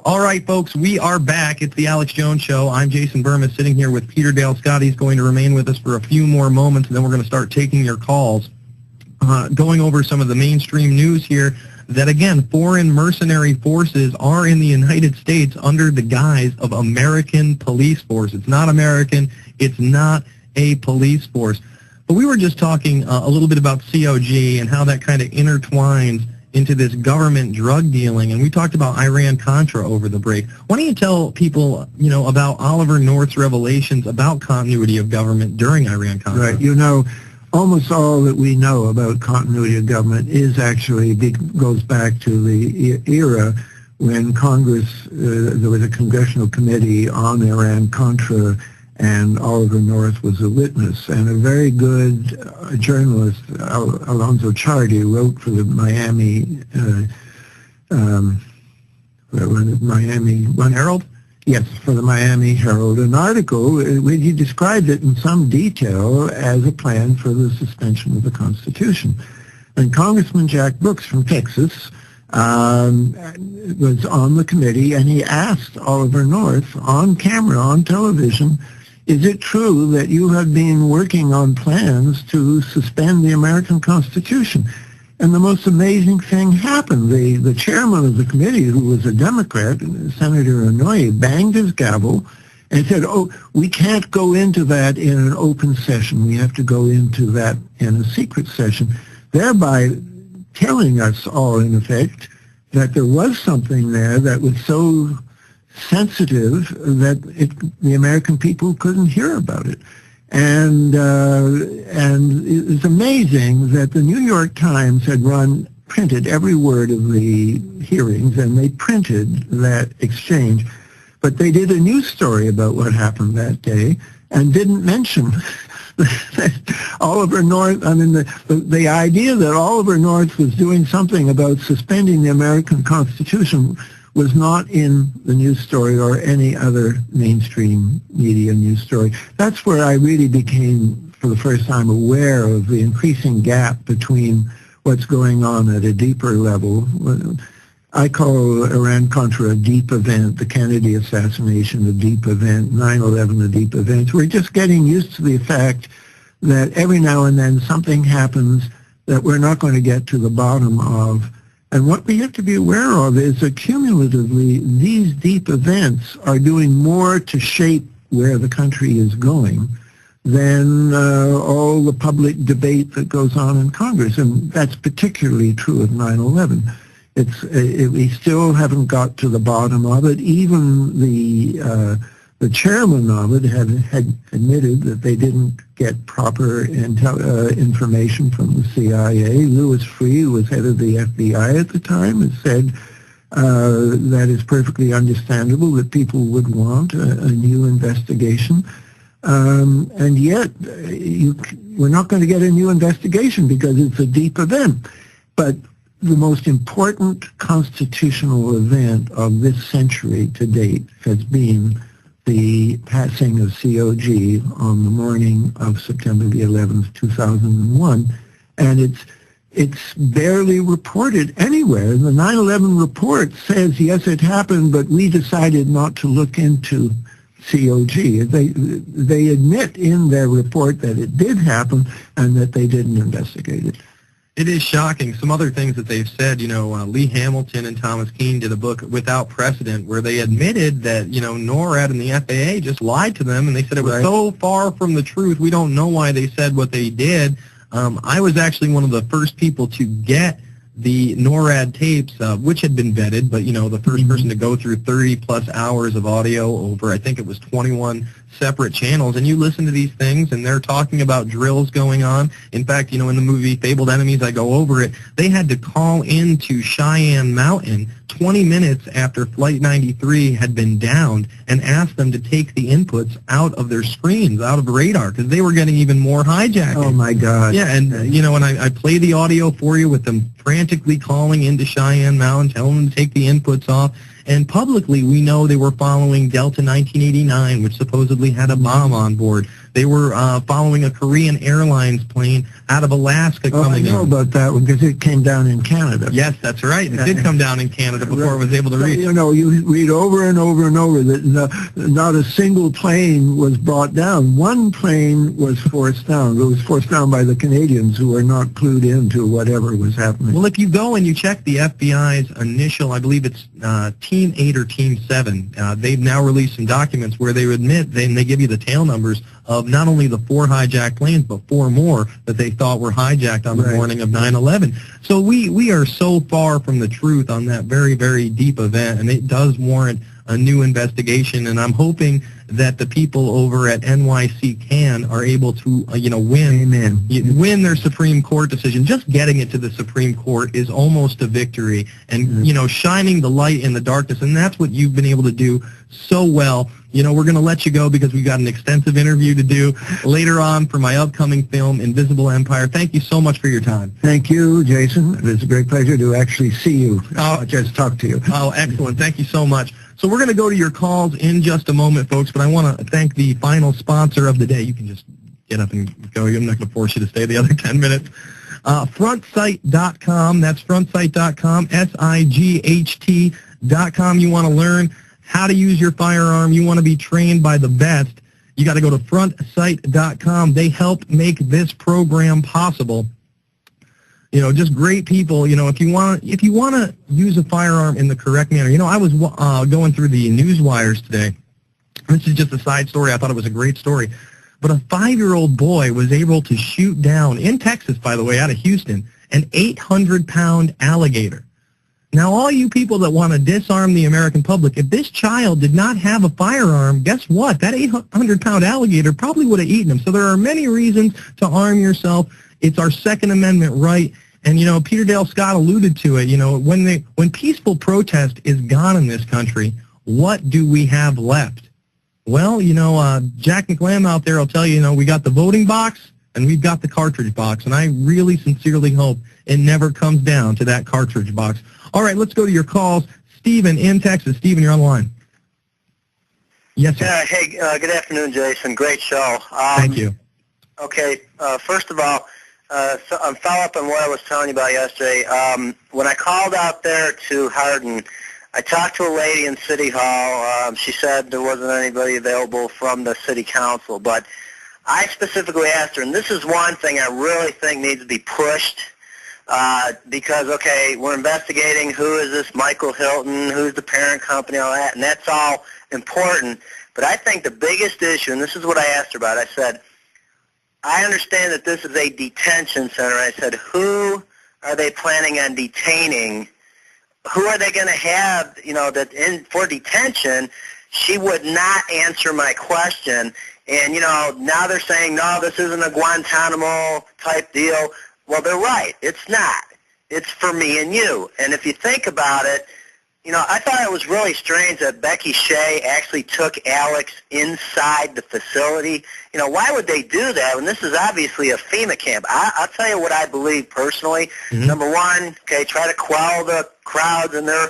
All right, folks, we are back. It's the Alex Jones Show. I'm Jason Burma, sitting here with Peter Dale Scott. He's going to remain with us for a few more moments, and then we're going to start taking your calls, going over some of the mainstream news here that, again, foreign mercenary forces are in the United States under the guise of American police force. It's not American. It's not a police force. But we were just talking a little bit about COG and how that kind of intertwines into this government drug dealing, and we talked about Iran-Contra over the break. Why don't you tell people, about Oliver North's revelations about continuity of government during Iran-Contra? Right. Almost all that we know about continuity of government is actually goes back to the era when Congress, there was a congressional committee on Iran-Contra, and Oliver North was a witness. And a very good journalist, Alonzo Chardy, wrote for the Miami Herald? Yes, for the Miami Herald, an article where he described it in some detail as a plan for the suspension of the Constitution. And Congressman Jack Brooks from Texas was on the committee, and he asked Oliver North on camera, on television, is it true that you have been working on plans to suspend the American Constitution? And the most amazing thing happened. The chairman of the committee, who was a Democrat, Senator Inouye, banged his gavel and said, we can't go into that in an open session. We have to go into that in a secret session, thereby telling us all, in effect, that there was something there that was so sensitive that the American people couldn't hear about it. And it was amazing that the New York Times had printed every word of the hearings, and they printed that exchange. But they did a news story about what happened that day and didn't mention that Oliver North, the idea that Oliver North was doing something about suspending the American Constitution was not in the news story or any other mainstream media news story. That's where I really became, for the first time, aware of the increasing gap between what's going on at a deeper level. I call Iran-Contra a deep event, the Kennedy assassination a deep event, 9/11 a deep event. We're just getting used to the fact that every now and then something happens that we're not going to get to the bottom of. And what we have to be aware of is that cumulatively, these deep events are doing more to shape where the country is going than all the public debate that goes on in Congress. And that's particularly true of 9/11. We still haven't got to the bottom of it. Even the chairman of it had admitted that they didn't get proper information from the CIA. Louis Freeh, who was head of the FBI at the time, had said that it's perfectly understandable that people would want a new investigation. And yet, we're not going to get a new investigation because it's a deep event. But the most important constitutional event of this century to date has been the passing of COG on the morning of September the 11th, 2001, and it's barely reported anywhere. The 9/11 report says, yes, it happened, but we decided not to look into COG. They admit in their report that it did happen and that they didn't investigate it. It is shocking. Some other things that they've said, Lee Hamilton and Thomas Keane did a book, Without Precedent, where they admitted that, NORAD and the FAA just lied to them, and they said it was so far from the truth, we don't know why they said what they did. I was actually one of the first people to get the NORAD tapes, which had been vetted, but, the first person to go through 30-plus hours of audio over, I think it was 21 separate channels, and you listen to these things, and they're talking about drills going on. In fact, in the movie Fabled Enemies, I go over it, they had to call into Cheyenne Mountain 20 minutes after Flight 93 had been downed and ask them to take the inputs out of their screens, out of radar, because they were getting even more hijacking. Oh, my God. Yeah, and, and I play the audio for you with them frantically calling into Cheyenne Mountain, telling them to take the inputs off. And publicly, we know they were following Delta 1989, which supposedly had a bomb on board. They were following a Korean Airlines plane out of Alaska coming in. I know about that one because it came down in Canada. Yes, that's right. It did come down in Canada before it was able to reach. You know, you read over and over and over that not a single plane was brought down. One plane was forced down. It was forced down by the Canadians who were not clued into whatever was happening. Well, if you go and you check the FBI's initial, I believe it's Team 8 or Team 7, they've now released some documents where they admit, and they give you the tail numbers of not only the 4 hijacked planes, but 4 more that they thought were hijacked on the morning of 9/11. So we are so far from the truth on that very, very deep event, and it does warrant a new investigation, and I'm hoping that the people over at NYC Can are able to, win their Supreme Court decision. Just getting it to the Supreme Court is almost a victory, and, shining the light in the darkness, and that's what you've been able to do so well. We're going to let you go because we've got an extensive interview to do later on for my upcoming film, Invisible Empire. Thank you so much for your time. Thank you, Jason. It was a great pleasure to actually see you, just talk to you. Oh, excellent. Thank you so much. So we're going to go to your calls in just a moment, folks, but I want to thank the final sponsor of the day. You can just get up and go. I'm not going to force you to stay the other 10 minutes. Frontsight.com. That's frontsight.com, SIGHT.com. You want to learn how to use your firearm. You want to be trained by the best. You got to go to frontsight.com. They help make this program possible. Just great people. If you want to use a firearm in the correct manner. I was going through the news wires today. This is just a side story. I thought it was a great story. But a 5-year-old boy was able to shoot down, in Texas, by the way, out of Houston, an 800-pound alligator. Now, all you people that want to disarm the American public, if this child did not have a firearm, guess what? That 800-pound alligator probably would have eaten him. So there are many reasons to arm yourself. It's our Second Amendment right. And, Peter Dale Scott alluded to it. When peaceful protest is gone in this country, what do we have left? Well, Jack McLam out there will tell you, we got the voting box and we've got the cartridge box. And I really sincerely hope it never comes down to that cartridge box. All right, let's go to your calls. Stephen in Texas. Stephen, you're on the line. Yes, sir. Yeah, hey, good afternoon, Jason. Great show. Thank you. Okay, first of all, so I'm following up on what I was telling you about yesterday. When I called out there to Hardin, I talked to a lady in City Hall. She said there wasn't anybody available from the City Council, but I specifically asked her, and this is one thing I really think needs to be pushed, because, okay, we're investigating who is this Michael Hilton, who's the parent company, all that, and that's all important. But I think the biggest issue, and this is what I asked her about, I said, I understand that this is a detention center. I said, who are they planning on detaining? Who are they going to have, for detention? She would not answer my question. And, now they're saying, no, this isn't a Guantanamo type deal. Well, they're right. It's not. It's for me and you. And if you think about it, I thought it was really strange that Becky Shea actually took Alex inside the facility. Why would they do that when this is obviously a FEMA camp? I'll tell you what I believe personally. Mm-hmm. Number one, okay, try to quell the crowds and their,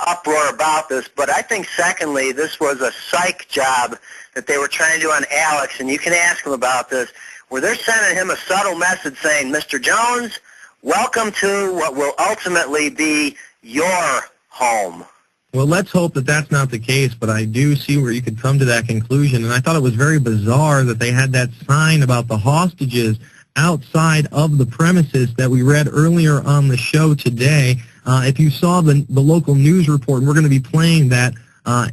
uproar about this. But I think, secondly, this was a psych job that they were trying to do on Alex, and you can ask them about this, where they're sending him a subtle message saying, Mr. Jones, welcome to what will ultimately be your home. Well, let's hope that that's not the case, but I do see where you could come to that conclusion. And I thought it was very bizarre that they had that sign about the hostages outside of the premises that we read earlier on the show today. If you saw the local news report, and we're going to be playing that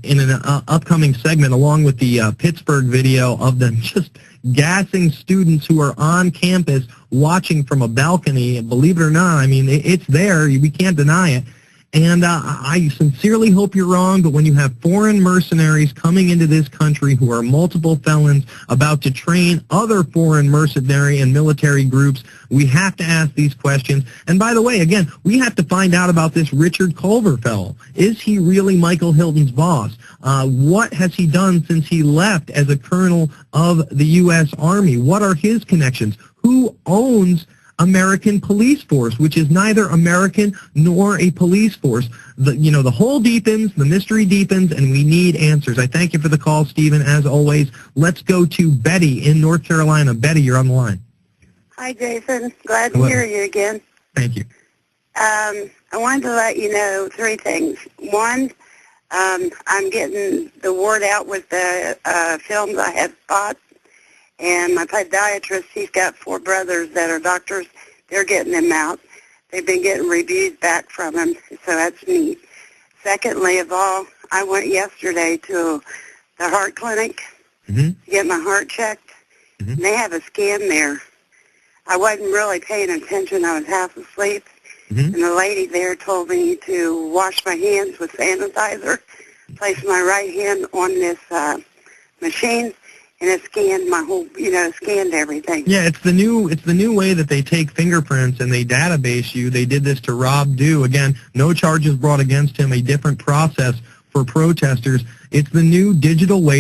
in an upcoming segment along with the Pittsburgh video of them just gassing students who are on campus watching from a balcony. Believe it or not, I mean, it's there. We can't deny it. And I sincerely hope you're wrong, but when you have foreign mercenaries coming into this country who are multiple felons about to train other foreign mercenary and military groups, we have to ask these questions. And by the way, again, we have to find out about this Richard Culver fellow. Is he really Michael Hilton's boss? What has he done since he left as a colonel of the U.S. Army? What are his connections? Who owns American police force, which is neither American nor a police force. The hole deepens, the mystery deepens, and we need answers. I thank you for the call, Stephen, as always. Let's go to Betty in North Carolina. Betty, you're on the line. Hi, Jason. Glad to hear you again. Thank you. I wanted to let you know 3 things. One, I'm getting the word out with the films I have bought, and my podiatrist, he's got 4 brothers that are doctors. They're getting them out. They've been getting reviews back from him, so that's neat. Secondly of all, I went yesterday to the heart clinic to get my heart checked, and they have a scan there. I wasn't really paying attention. I was half asleep. And the lady there told me to wash my hands with sanitizer, place my right hand on this machine, and it scanned my whole, scanned everything. Yeah, it's the new way that they take fingerprints and they database you. They did this to Rob Dew. Again, no charges brought against him, a different process for protesters. It's the new digital way